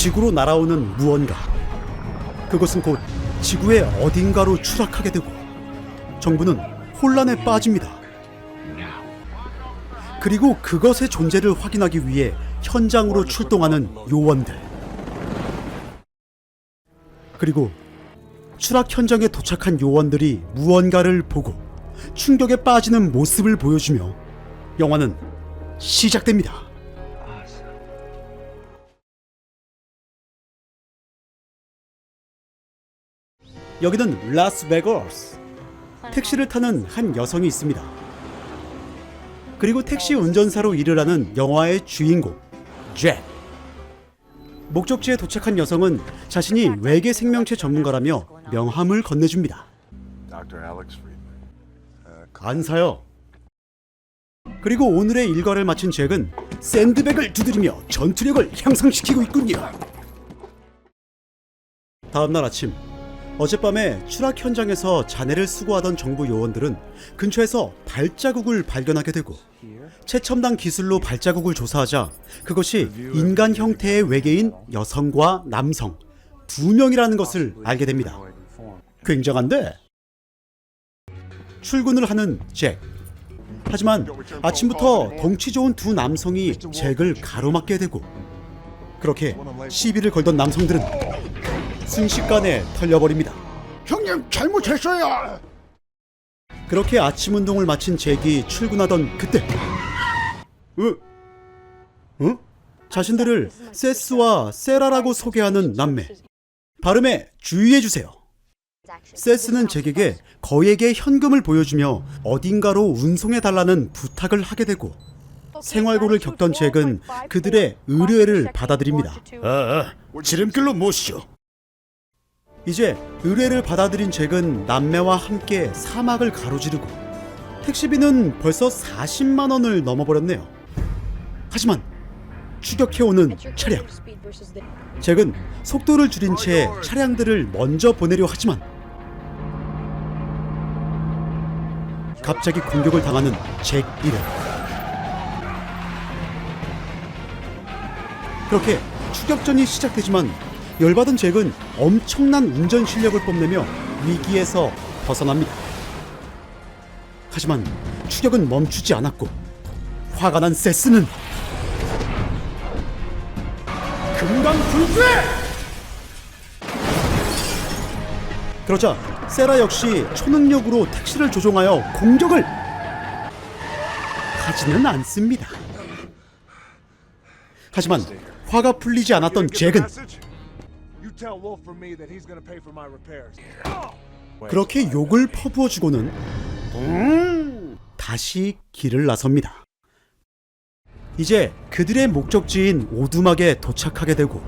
지구로 날아오는 무언가. 그것은 곧 지구의 어딘가로 추락하게 되고 정부는 혼란에 빠집니다. 그리고 그것의 존재를 확인하기 위해 현장으로 출동하는 요원들. 그리고 추락 현장에 도착한 요원들이 무언가를 보고 충격에 빠지는 모습을 보여주며 영화는 시작됩니다. 여기는 라스베가스. 택시를 타는 한 여성이 있습니다. 그리고 택시 운전사로 일을 하는 영화의 주인공 잭. 목적지에 도착한 여성은 자신이 외계 생명체 전문가라며 명함을 건네줍니다. 안 사요. 그리고 오늘의 일과를 마친 잭은 샌드백을 두드리며 전투력을 향상시키고 있군요. 다음날 아침, 어젯밤에 추락 현장에서 잔해를 수거하던 정부 요원들은 근처에서 발자국을 발견하게 되고 최첨단 기술로 발자국을 조사하자 그것이 인간 형태의 외계인 여성과 남성 2명이라는 것을 알게 됩니다. 굉장한데? 출근을 하는 잭. 하지만 아침부터 덩치 좋은 두 남성이 잭을 가로막게 되고 그렇게 시비를 걸던 남성들은 순식간에 털려버립니다. 형님 잘못했어요. 그렇게 아침 운동을 마친 잭이 출근하던 그때 자신들을 세스와 세라라고 소개하는 남매. 발음에 주의해주세요. 세스는 잭에게 거액의 현금을 보여주며 어딘가로 운송해달라는 부탁을 하게 되고 생활고를 겪던 잭은 그들의 의뢰를 받아들입니다. 지름길로 모시오. 이제 의뢰를 받아들인 잭은 남매와 함께 사막을 가로지르고 택시비는 벌써 40만 원을 넘어버렸네요. 하지만 추격해오는 차량. 잭은 속도를 줄인 채 차량들을 먼저 보내려 하지만 갑자기 공격을 당하는 잭 일행. 그렇게 추격전이 시작되지만 열받은 잭은 엄청난 운전 실력을 뽐내며 위기에서 벗어납니다. 하지만 추격은 멈추지 않았고 화가 난 세스는 금강불쇠! 그러자 세라 역시 초능력으로 택시를 조종하여 공격을 하지는 않습니다. 하지만 화가 풀리지 않았던 잭은 그렇게 욕을 퍼부어주고는 다시 길을 나섭니다. 이제 그들의 목적지인 오두막에 도착하게 되고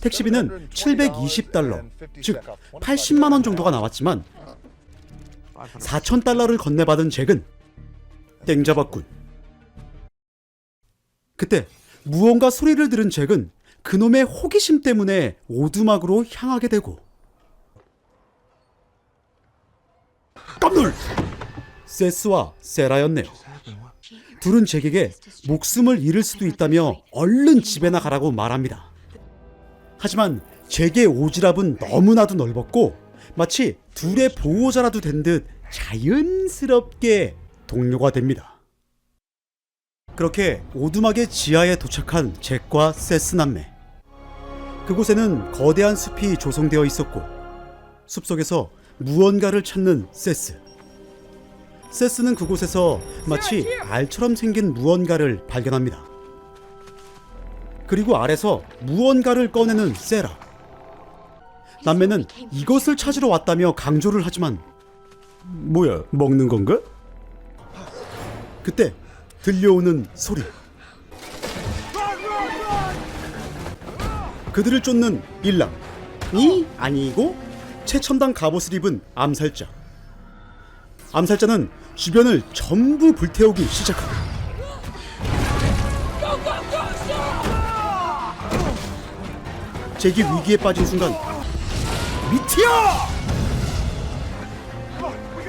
택시비는 $720, 즉 80만 원 정도가 나왔지만 4,000달러를 건네받은 잭은 땡잡았군. 그때 무언가 소리를 들은 잭은 그놈의 호기심 때문에 오두막으로 향하게 되고 깜놀! 세스와 세라였네요. 둘은 잭에게 목숨을 잃을 수도 있다며 얼른 집에나 가라고 말합니다. 하지만 잭의 오지랖은 너무나도 넓었고 마치 둘의 보호자라도 된 듯 자연스럽게 동료가 됩니다. 그렇게 오두막의 지하에 도착한 잭과 세스 남매. 그곳에는 거대한 숲이 조성되어 있었고 숲속에서 무언가를 찾는 세스. 세스는 그곳에서 마치 알처럼 생긴 무언가를 발견합니다. 그리고 알에서 무언가를 꺼내는 세라. 남매는 이것을 찾으러 왔다며 강조를 하지만 뭐야, 먹는 건가? 그때 들려오는 소리. 그들을 쫓는 일랑이 아니고 최첨단 갑옷을 입은 암살자. 암살자는 주변을 전부 불태우기 시작하고 잭이 위기에 빠진 순간 미티어!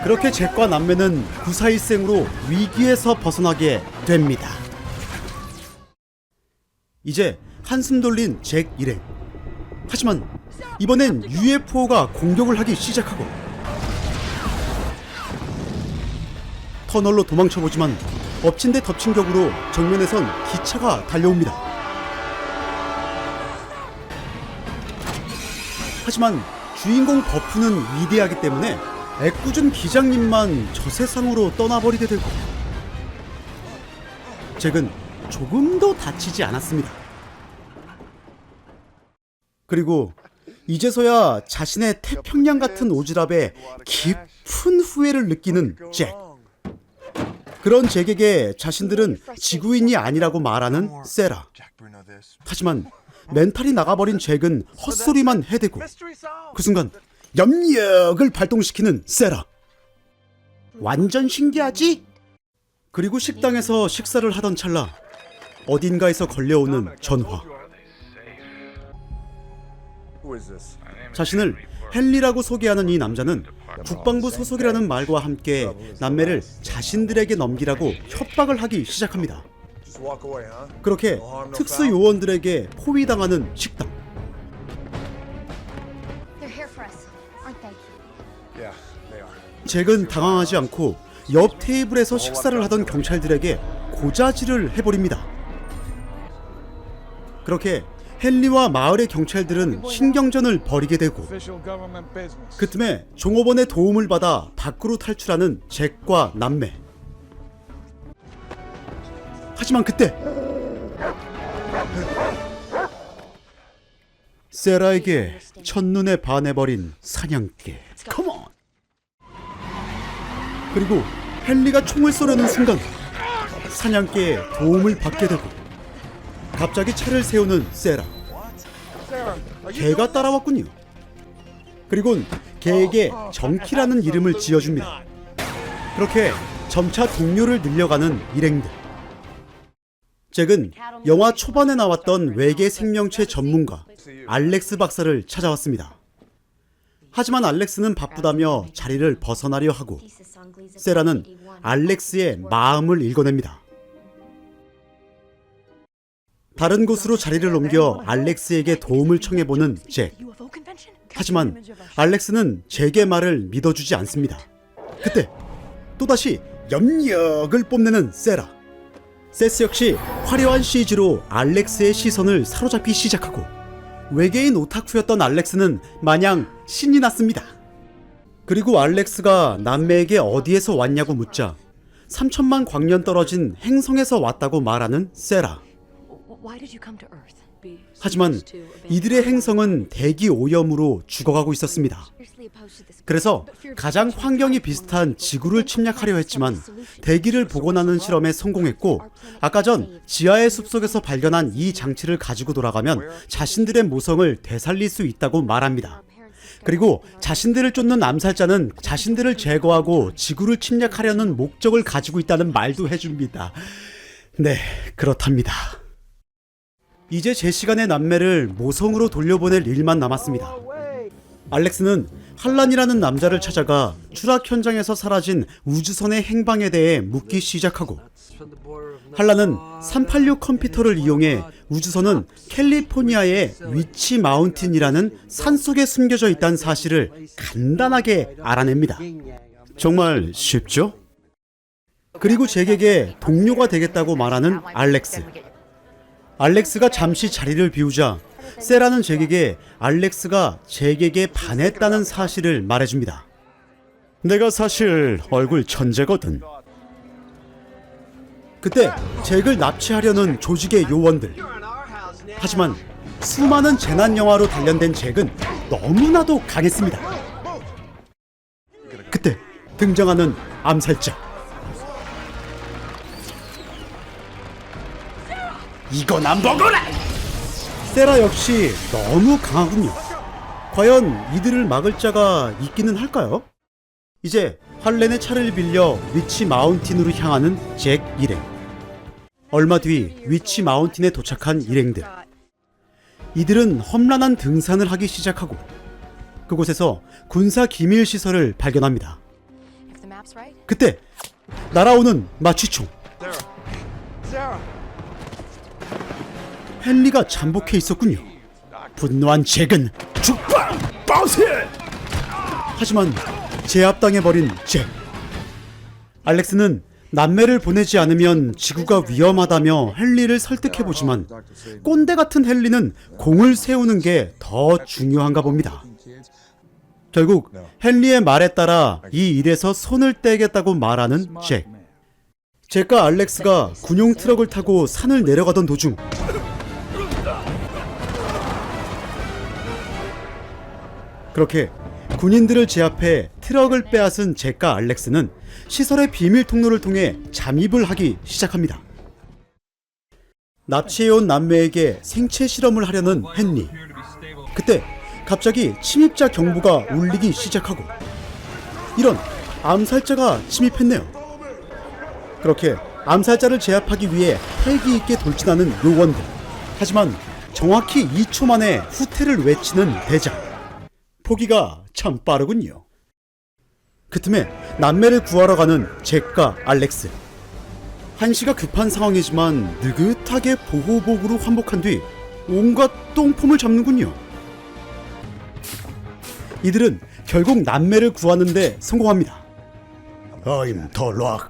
그렇게 잭과 남매는 구사일생으로 위기에서 벗어나게 됩니다. 이제 한숨 돌린 잭 일행. 하지만 이번엔 UFO가 공격을 하기 시작하고 터널로 도망쳐보지만 엎친 데 덮친 격으로 정면에선 기차가 달려옵니다. 하지만 주인공 버프는 위대하기 때문에 애꿎은 기장님만 저 세상으로 떠나버리게 되고 잭은 조금도 다치지 않았습니다. 그리고 이제서야 자신의 태평양 같은 오지랖에 깊은 후회를 느끼는 잭. 그런 잭에게 자신들은 지구인이 아니라고 말하는 세라. 하지만 멘탈이 나가버린 잭은 헛소리만 해대고 그 순간 염력을 발동시키는 세라. 완전 신기하지? 그리고 식당에서 식사를 하던 찰나 어딘가에서 걸려오는 전화. 자신을 헨리라고 소개하는 이 남자는 국방부 소속이라는 말과 함께 남매를 자신들에게 넘기라고 협박을 하기 시작합니다. 그렇게 특수 요원들에게 포위당하는 식당. 잭은 당황하지 않고 옆 테이블에서 식사를 하던 경찰들에게 고자질을 해버립니다. 그렇게 헨리와 마을의 경찰들은 신경전을 벌이게 되고 그 틈에 종업원의 도움을 받아 밖으로 탈출하는 잭과 남매. 하지만 그때 세라에게 첫눈에 반해버린 사냥개. 컴온! 그리고 헨리가 총을 쏘려는 순간 사냥개의 도움을 받게 되고 갑자기 차를 세우는 세라. 개가 따라왔군요. 그리곤 개에게 정키라는 이름을 지어줍니다. 그렇게 점차 동료를 늘려가는 일행들. 잭은 영화 초반에 나왔던 외계 생명체 전문가 알렉스 박사를 찾아왔습니다. 하지만 알렉스는 바쁘다며 자리를 벗어나려 하고 세라는 알렉스의 마음을 읽어냅니다. 다른 곳으로 자리를 옮겨 알렉스에게 도움을 청해보는 잭. 하지만 알렉스는 잭의 말을 믿어주지 않습니다. 그때 또다시 염력을 뽐내는 세라. 세스 역시 화려한 CG로 알렉스의 시선을 사로잡기 시작하고 외계인 오타쿠였던 알렉스는 마냥 신이 났습니다. 그리고 알렉스가 남매에게 어디에서 왔냐고 묻자 3천만 광년 떨어진 행성에서 왔다고 말하는 세라. 하지만 이들의 행성은 대기 오염으로 죽어가고 있었습니다. 그래서 가장 환경이 비슷한 지구를 침략하려 했지만 대기를 복원하는 실험에 성공했고 아까 전 지하의 숲속에서 발견한 이 장치를 가지고 돌아가면 자신들의 모성을 되살릴 수 있다고 말합니다. 그리고 자신들을 쫓는 암살자는 자신들을 제거하고 지구를 침략하려는 목적을 가지고 있다는 말도 해줍니다. 네, 그렇답니다. 이제 제 시간의 남매를 모성으로 돌려보낼 일만 남았습니다. 알렉스는 한란이라는 남자를 찾아가 추락 현장에서 사라진 우주선의 행방에 대해 묻기 시작하고 한란은 386 컴퓨터를 이용해 우주선은 캘리포니아의 위치 마운틴이라는 산속에 숨겨져 있다는 사실을 간단하게 알아냅니다. 정말 쉽죠? 그리고 잭에게 동료가 되겠다고 말하는 알렉스. 알렉스가 잠시 자리를 비우자 세라는 잭에게 알렉스가 잭에게 반했다는 사실을 말해줍니다. 내가 사실 얼굴 천재거든. 그때 잭을 납치하려는 조직의 요원들. 하지만 수많은 재난 영화로 단련된 잭은 너무나도 강했습니다. 그때 등장하는 암살자. 이거나 먹어라! 세라 역시 너무 강하군요. 과연 이들을 막을 자가 있기는 할까요? 이제 할렌의 차를 빌려 위치 마운틴으로 향하는 잭 일행. 얼마 뒤 위치 마운틴에 도착한 일행들. 이들은 험난한 등산을 하기 시작하고 그곳에서 군사 기밀 시설을 발견합니다. 그때 날아오는 마취총. 헨리가 잠복해 있었군요. 분노한 잭은 죽바 바우스. 하지만 제압당해버린 잭. 알렉스는 남매를 보내지 않으면 지구가 위험하다며 헨리를 설득해보지만 꼰대 같은 헨리는 공을 세우는 게 더 중요한가 봅니다. 결국 헨리의 말에 따라 이 일에서 손을 떼겠다고 말하는 잭. 잭과 알렉스가 군용 트럭을 타고 산을 내려가던 도중 그렇게 군인들을 제압해 트럭을 빼앗은 잭과 알렉스는 시설의 비밀 통로를 통해 잠입을 하기 시작합니다. 납치해온 남매에게 생체 실험을 하려는 헨리. 그때 갑자기 침입자 경보가 울리기 시작하고, 이런, 암살자가 침입했네요. 그렇게 암살자를 제압하기 위해 패기 있게 돌진하는 요원들. 하지만 정확히 2초 만에 후퇴를 외치는 대장. 포기가 참 빠르군요. 그 틈에 남매를 구하러 가는 잭과 알렉스. 한시가 급한 상황이지만 느긋하게 보호복으로 환복한 뒤 온갖 똥폼을 잡는군요. 이들은 결국 남매를 구하는데 성공합니다. I'm the rock.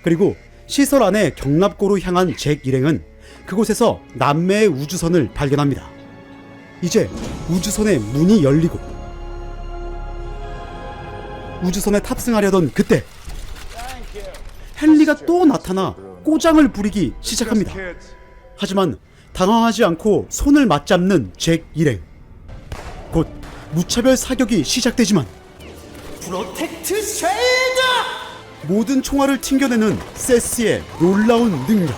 그리고 시설 안에 경납고로 향한 잭 일행은 그곳에서 남매의 우주선을 발견합니다. 이제 우주선의 문이 열리고 우주선에 탑승하려던 그때 헨리가 또 나타나 꼬장을 부리기 시작합니다. 하지만 당황하지 않고 손을 맞잡는 잭 일행. 곧 무차별 사격이 시작되지만 프로텍트 쉐이드! 모든 총알을 튕겨내는 세스의 놀라운 능력.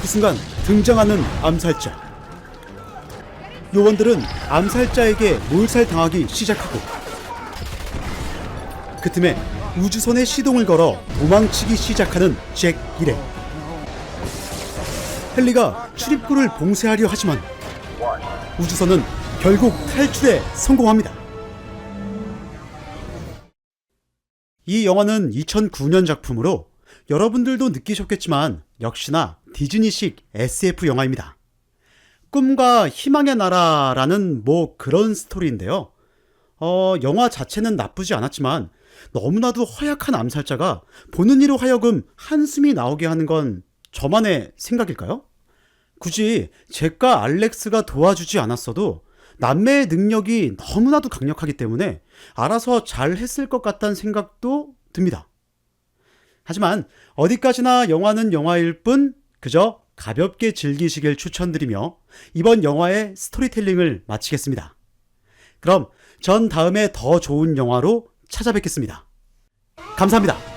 그 순간 등장하는 암살자. 요원들은 암살자에게 몰살당하기 시작하고, 그 틈에 우주선에 시동을 걸어 도망치기 시작하는 잭 일행. 헨리가 출입구를 봉쇄하려 하지만 우주선은 결국 탈출에 성공합니다. 이 영화는 2009년 작품으로 여러분들도 느끼셨겠지만 역시나 디즈니식 SF 영화입니다. 꿈과 희망의 나라라는 뭐 그런 스토리인데요. 영화 자체는 나쁘지 않았지만 너무나도 허약한 암살자가 보는 이로 하여금 한숨이 나오게 하는 건 저만의 생각일까요? 굳이 잭과 알렉스가 도와주지 않았어도 남매의 능력이 너무나도 강력하기 때문에 알아서 잘 했을 것 같다는 생각도 듭니다. 하지만 어디까지나 영화는 영화일 뿐 그저 가볍게 즐기시길 추천드리며 이번 영화의 스토리텔링을 마치겠습니다. 그럼 전 다음에 더 좋은 영화로 찾아뵙겠습니다. 감사합니다.